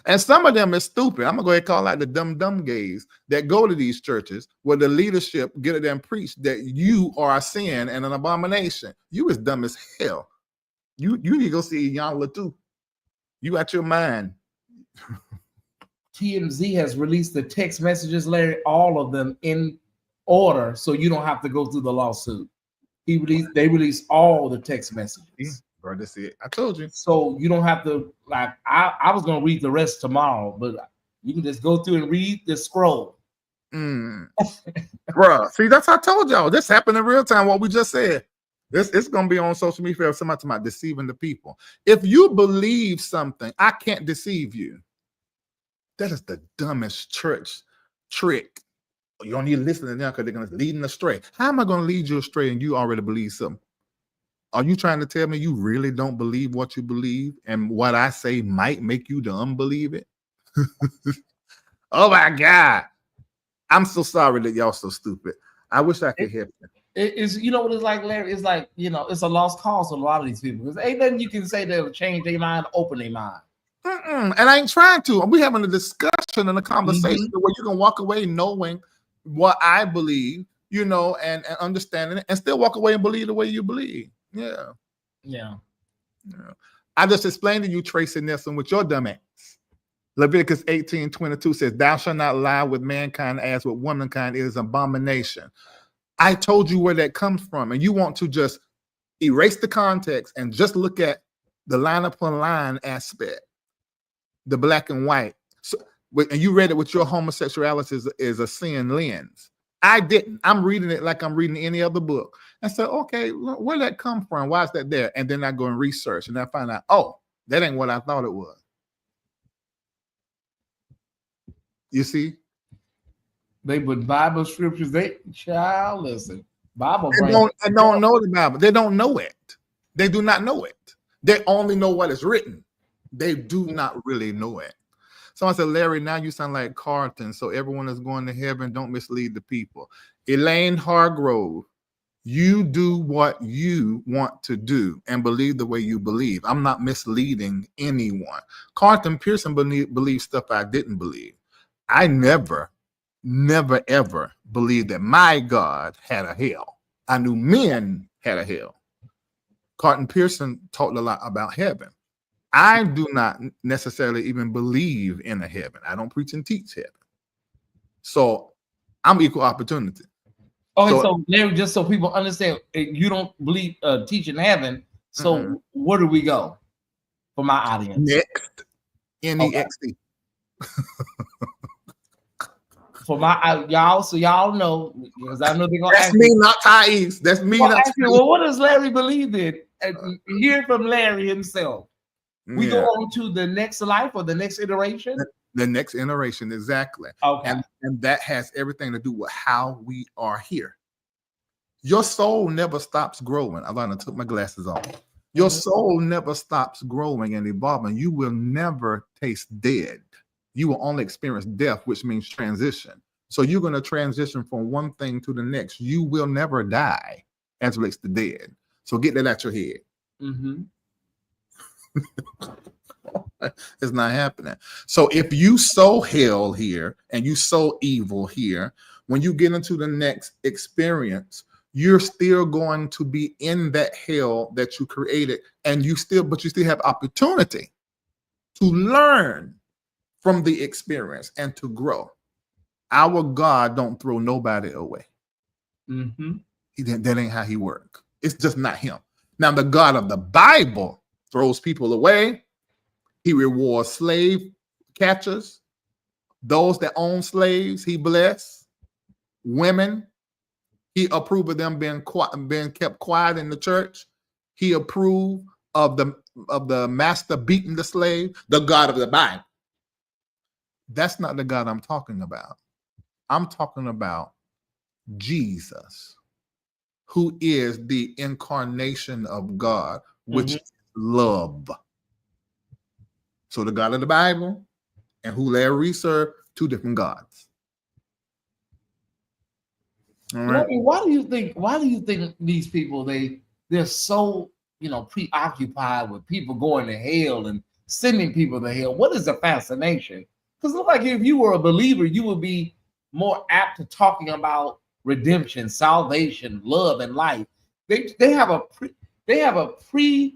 And some of them is stupid. I'm gonna go ahead and call out the dumb gays that go to these churches where the leadership get at them and preach that you are a sin and an abomination. You is dumb as hell. You need to go see Yanla too. You out your mind. TMZ has released the text messages, Larry, all of them in order, so you don't have to go through the lawsuit. They released all the text messages. Bro, that's it. I told you. So you don't have to, like, I was going to read the rest tomorrow, but you can just go through and read the scroll. Bro, see, that's how I told y'all. This happened in real time, what we just said. It's going to be on social media. Somebody talking about deceiving the people. If you believe something, I can't deceive you. That is the dumbest church trick. You don't need to listen to them because they're going to lead them astray. How am I going to lead you astray and you already believe something? Are you trying to tell me you really don't believe what you believe and what I say might make you to unbelieve it? Oh my God. I'm so sorry that y'all so stupid. I wish I could help you. It's, you know what it's like, Larry? It's like, you know, it's a lost cause for a lot of these people. Because ain't nothing you can say that'll change their mind, open their mind. And I ain't trying to. We're having a discussion and a conversation where you can walk away knowing what I believe, you know, and understanding it and still walk away and believe the way you believe. Yeah. I just explained to you, Tracy Nelson, with your dumb ass. Leviticus 18:22 says, "Thou shalt not lie with mankind as with womankind. It is abomination." I told you where that comes from, and you want to just erase the context and just look at the line upon line aspect, the black and white. So, and you read it with your homosexuality is a sin lens. I didn't. I'm reading it like I'm reading any other book. I said, okay, where did that come from? Why is that there? And then I go and research and I find out, oh, that ain't what I thought it was. You see? They put Bible scriptures, child, listen. Bible and don't know the Bible. They don't know it. They do not know it. They only know what is written. They do not really know it. Someone said, Larry, now you sound like Carlton. So everyone is going to heaven. Don't mislead the people. Elaine Hargrove, you do what you want to do and believe the way you believe. I'm not misleading anyone. Carlton Pearson believes stuff I didn't believe. I never, ever believed that my God had a hell. I knew men had a hell. Carlton Pearson talked a lot about heaven. I do not necessarily even believe in a heaven. I don't preach and teach heaven. So I'm equal opportunity. Okay, so Larry, just so people understand, you don't believe teaching heaven. So where do we go for my audience? Next, NEXT. For my y'all, so y'all know, because I know they're gonna ask me, not Tyesse. That's me, not Tyesse. Well, what does Larry believe in? Hear from Larry himself. We go on to the next life or the next iteration. The next iteration, exactly. Okay, and that has everything to do with how we are here. Your soul never stops growing. I took my glasses off. Your soul never stops growing and evolving. You will never taste dead. You will only experience death, which means transition. So you're going to transition from one thing to the next. You will never die as it relates to dead. So get that out your head. It's not happening. So if you sow hell here and you sow evil here, when you get into the next experience, you're still going to be in that hell that you created, and you still have opportunity to learn from the experience and to grow. Our God don't throw nobody away. That ain't how he works. It's just not him. Now, the God of the Bible throws people away. He rewards slave catchers, those that own slaves. He bless women. He approved of them being kept quiet in the church. He approved of the master beating the slave. The God of the Bible. That's not the God I'm talking about. I'm talking about Jesus, who is the incarnation of God, which is love. So the God of the Bible and who Larry served, two different gods. All right. Why do you think these people they're so preoccupied with people going to hell and sending people to hell? What is the fascination? Because it looks like if you were a believer, you would be more apt to talking about redemption, salvation, love, and life. They have a pre.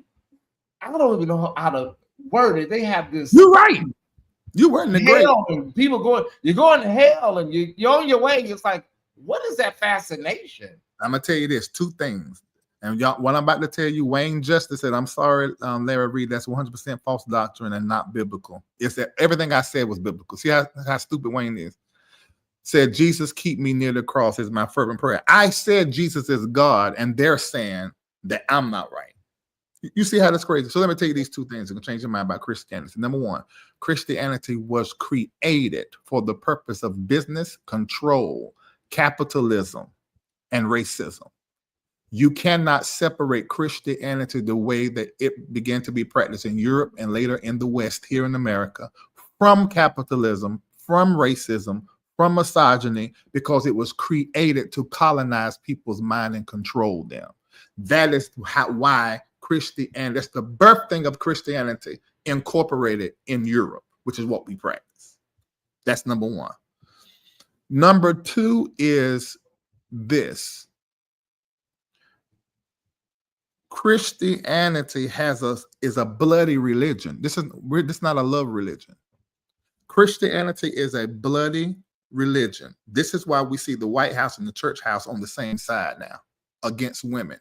I don't even know how to word it. They have this. You're right. You were in the hell, and people you're going to hell, and you're on your way. It's like, what is that fascination? I'm gonna tell you this: two things. And y'all, what I'm about to tell you, Wayne Justice said, I'm sorry, Larry Reid, that's 100% false doctrine and not biblical. It's that everything I said was biblical. See how stupid Wayne is? Said, Jesus, keep me near the cross is my fervent prayer. I said Jesus is God, and they're saying that I'm not right. You see how that's crazy? So let me tell you these two things that can change your mind about Christianity. Number one, Christianity was created for the purpose of business, control, capitalism, and racism. You cannot separate Christianity the way that it began to be practiced in Europe and later in the West here in America from capitalism, from racism, from misogyny, because it was created to colonize people's mind and control them. That is why Christianity, that's the birthing of Christianity incorporated in Europe, which is what we practice. That's number one. Number two is this. Christianity is a bloody religion. This is not a love religion. Christianity is a bloody religion. This is why we see the White House and the church house on the same side now, against women,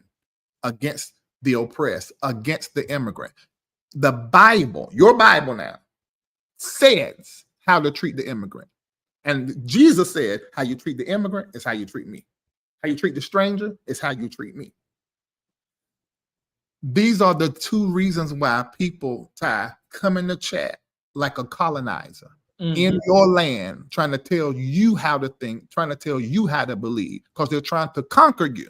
against the oppressed, against the immigrant. The Bible, your Bible now, says how to treat the immigrant. And Jesus said, how you treat the immigrant is how you treat me. How you treat the stranger is how you treat me. These are the two reasons why people, Ty, come in the chat like a colonizer in your land, trying to tell you how to think, trying to tell you how to believe, because they're trying to conquer you.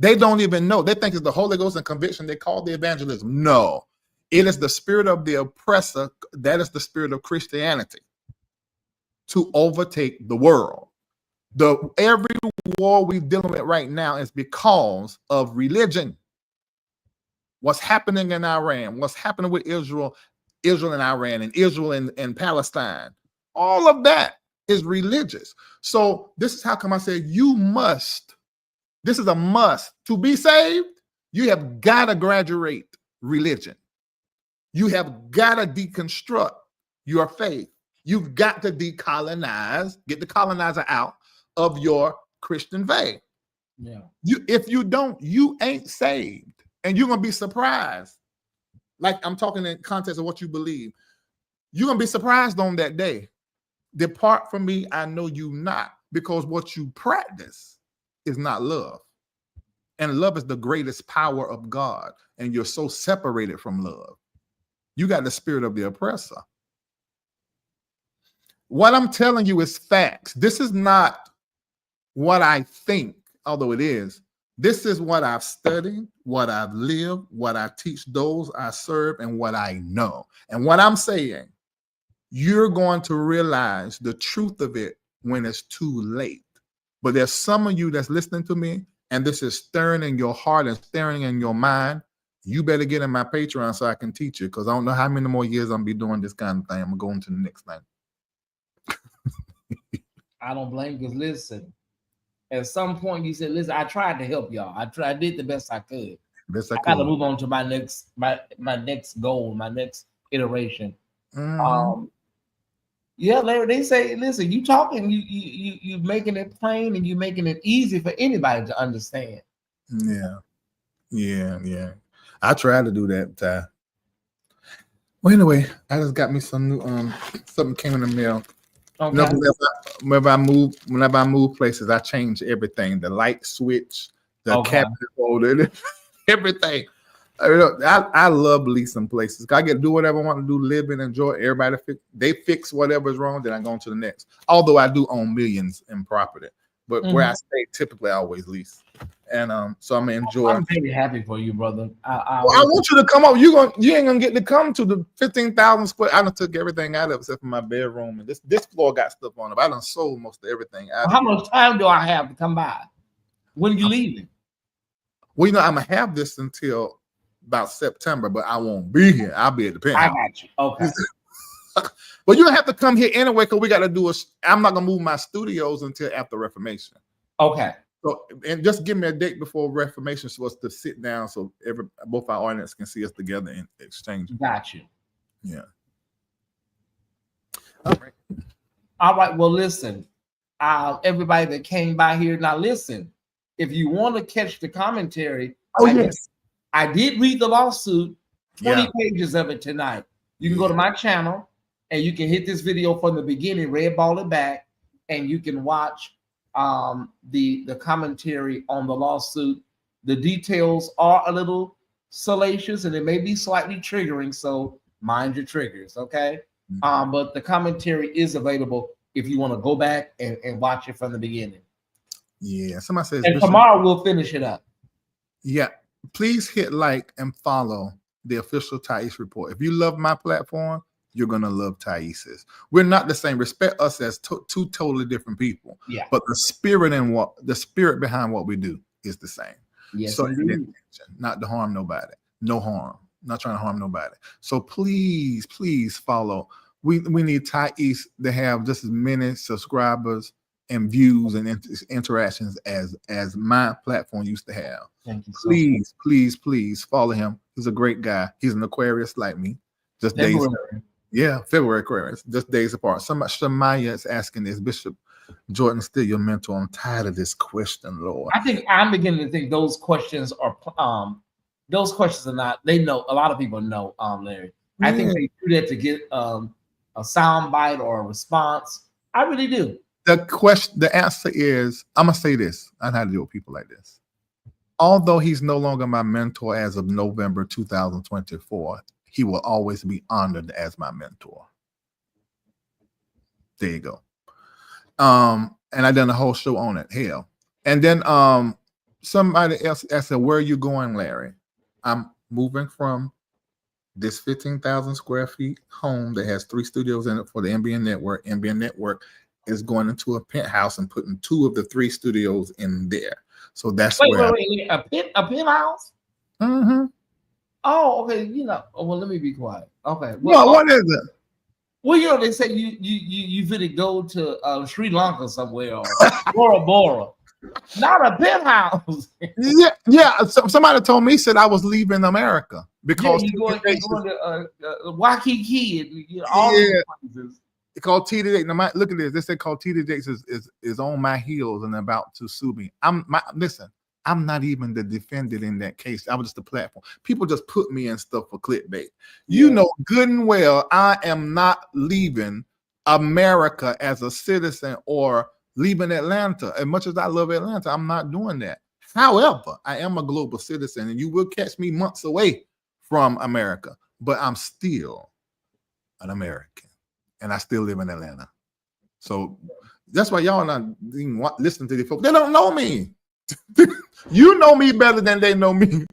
They don't even know. They think it's the Holy Ghost and conviction. They call the evangelism. No, it is the spirit of the oppressor. That is the spirit of Christianity to overtake the world. Every war we're dealing with right now is because of religion. What's happening in Iran, what's happening with Israel and Iran, and Israel and Palestine, all of that is religious. So this is how come I say you must, this is a must. To be saved, you have got to graduate religion. You have got to deconstruct your faith. You've got to decolonize, get the colonizer out of your Christian faith. Yeah. If you don't, you ain't saved. And you're going to be surprised. Like I'm talking in context of what you believe. You're going to be surprised on that day. Depart from me, I know you not. Because what you practice is not love. And love is the greatest power of God. And you're so separated from love. You got the spirit of the oppressor. What I'm telling you is facts. This is not what I think, although it is. This is what I've studied, what I've lived, what I teach those I serve, and what I know. And what I'm saying, you're going to realize the truth of it when it's too late. But there's some of you that's listening to me, and this is stirring in your heart and stirring in your mind. You better get in my Patreon so I can teach you, because I don't know how many more years I'm going to be doing this kind of thing. I'm going to the next thing. I don't blame you, because listen, at some point you said, listen, I tried to help y'all. I did the best I could. I got to move on to my next goal, my next iteration. Mm-hmm. Yeah, Larry, they say, listen, you talking, you making it plain, and you making it easy for anybody to understand. Yeah. I tried to do that, Ty. Well, anyway, I just got me some new something came in the mail. Okay. You know, whenever I move places, I change everything. The light switch, the cabinet holder, everything. I love leasing places. I get to do whatever I want to do, live and enjoy. Everybody they fix whatever's wrong, then I go on to the next. Although I do own millions in property, but where I stay, typically I always lease. And so I'm gonna enjoy. I'm very happy for you, brother. I want you to come up. You ain't gonna get to come to the 15,000 square. I done took everything out of it except for my bedroom, and this floor got stuff on it. I done sold most of everything out. How much time do I have to come by? When you leaving? Well, you know, I'm gonna have this until about September, but I won't be here. I'll be at the penthouse. I got you. Okay. But you don't have to come here anyway, because we got to do I'm not gonna move my studios until after Reformation. Okay. So, and just give me a date before Reformation so us to sit down so both our audience can see us together and exchange. Got you. Yeah. All right. Well, listen, everybody that came by here, now listen, if you want to catch the commentary, I did read the lawsuit, 20 pages of it tonight. You can go to my channel and you can hit this video from the beginning, red ball it back, and you can watch the commentary on the lawsuit. The details are a little salacious and it may be slightly triggering, so mind your triggers, okay? But the commentary is available if you want to go back and watch it from the beginning. Yeah, somebody says, and tomorrow we'll finish it up. Yeah, please hit like and follow the official Tyesse report. If you love my platform, you're gonna love Tyesse's. We're not the same. Respect us as two totally different people. Yeah. But the spirit behind what we do is the same. Yes. So not to harm nobody. No harm. Not trying to harm nobody. So please follow. We need Tyesse to have just as many subscribers and views and interactions as my platform used to have. Thank you. Please follow him. He's a great guy. He's an Aquarius like me. Just February Aquarius, just days apart. Shamaya is asking, is Bishop Jordan still your mentor? I'm tired of this question, Lord. I think I'm beginning to think those questions are not, they know, a lot of people know, Larry. Yeah. I think they do that to get a sound bite or a response. I really do. The answer is, I'm gonna say this. I know how to deal with people like this. Although he's no longer my mentor as of November 2024, he will always be honored as my mentor. There you go. And I done a whole show on it. Hell. And then somebody else asked, where are you going, Larry? I'm moving from this 15,000 square feet home that has 3 studios in it for the NBN network. NBN network is going into a penthouse and putting 2 of the 3 studios in there. So that's wait, a penthouse? Mm-hmm. Oh, okay. You know, well, let me be quiet. Okay. Well, what is it? Well, you know, they say you finna go to Sri Lanka somewhere or Bora Bora. Not a penthouse. yeah. Somebody told me, said I was leaving America because you're going to Waikiki and all these places. It's called TDJ. Now, look at this. They say called TDJ is on my heels and about to sue me. Listen. I'm not even the defendant in that case. I was just the platform. People just put me in stuff for clickbait. You know good and well I am not leaving America as a citizen or leaving Atlanta. As much as I love Atlanta, I'm not doing that. However, I am a global citizen, and you will catch me months away from America, but I'm still an American, and I still live in Atlanta. So that's why y'all not even listening to these folks. They don't know me. You know me better than they know me,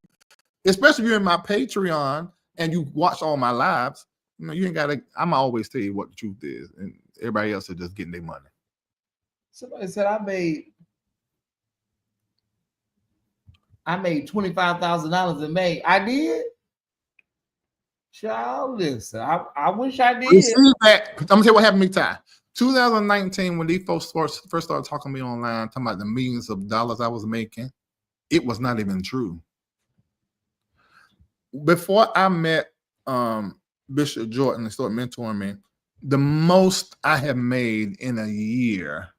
especially if you're in my Patreon and you watch all my lives. You know, you ain't gotta. I'm always tell you what the truth is, and everybody else is just getting their money. Somebody said I made $25,000 in May. I did. Child, listen, I wish I did. I'm gonna tell you what happened to me, Ty. 2019, when these folks first started talking to me online, talking about the millions of dollars I was making, it was not even true. Before I met Bishop Jordan and started mentoring me, the most I have made in a year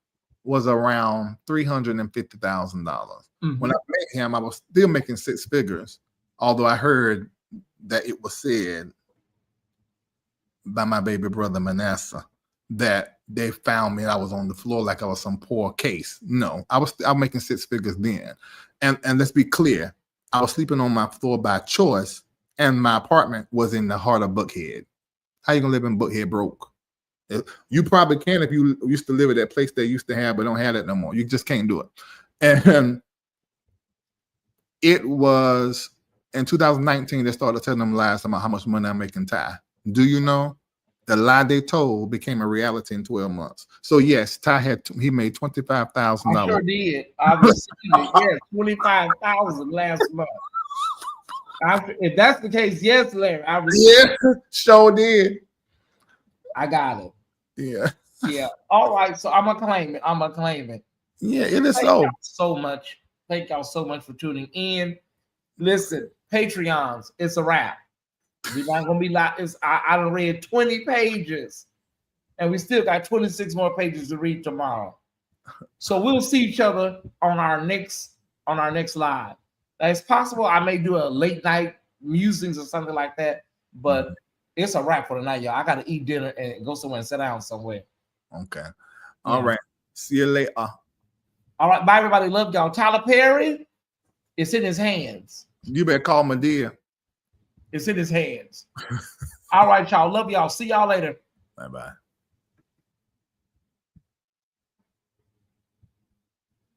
was around $350,000. Mm-hmm. When I met him, I was still making 6 figures, although I heard that it was said by my baby brother Manasseh that they found me and I was on the floor like I was some poor case. No, I was making 6 figures then. And let's be clear, I was sleeping on my floor by choice, and my apartment was in the heart of Buckhead. How you gonna live in Buckhead broke? You probably can if you used to live at that place they used to have, but don't have it no more. You just can't do it. And it was in 2019 they started telling them lies about how much money I'm making. Ty, do you know? The lie they told became a reality in 12 months. So yes, Ty he made $25,000. I sure did. I received it. Yes, $25,000 last month. If that's the case, yes, Larry. I received it. Sure did. I got it. Yeah. Yeah. All right. So I'm gonna claim it. Yeah, it is so much. Thank y'all so much for tuning in. Listen, Patreons, it's a wrap. We're not gonna be like this. I done read 20 pages, and we still got 26 more pages to read tomorrow. So we'll see each other on our next live. Now, it's possible I may do a late night musings or something like that, but it's a wrap for the night, y'all. I gotta eat dinner and go somewhere and sit down somewhere. Okay. All right. See you later. All right. Bye, everybody. Love y'all. Tyler Perry, it's in his hands. You better call Medea. It's in his hands. All right, y'all. Love y'all. See y'all later. Bye-bye.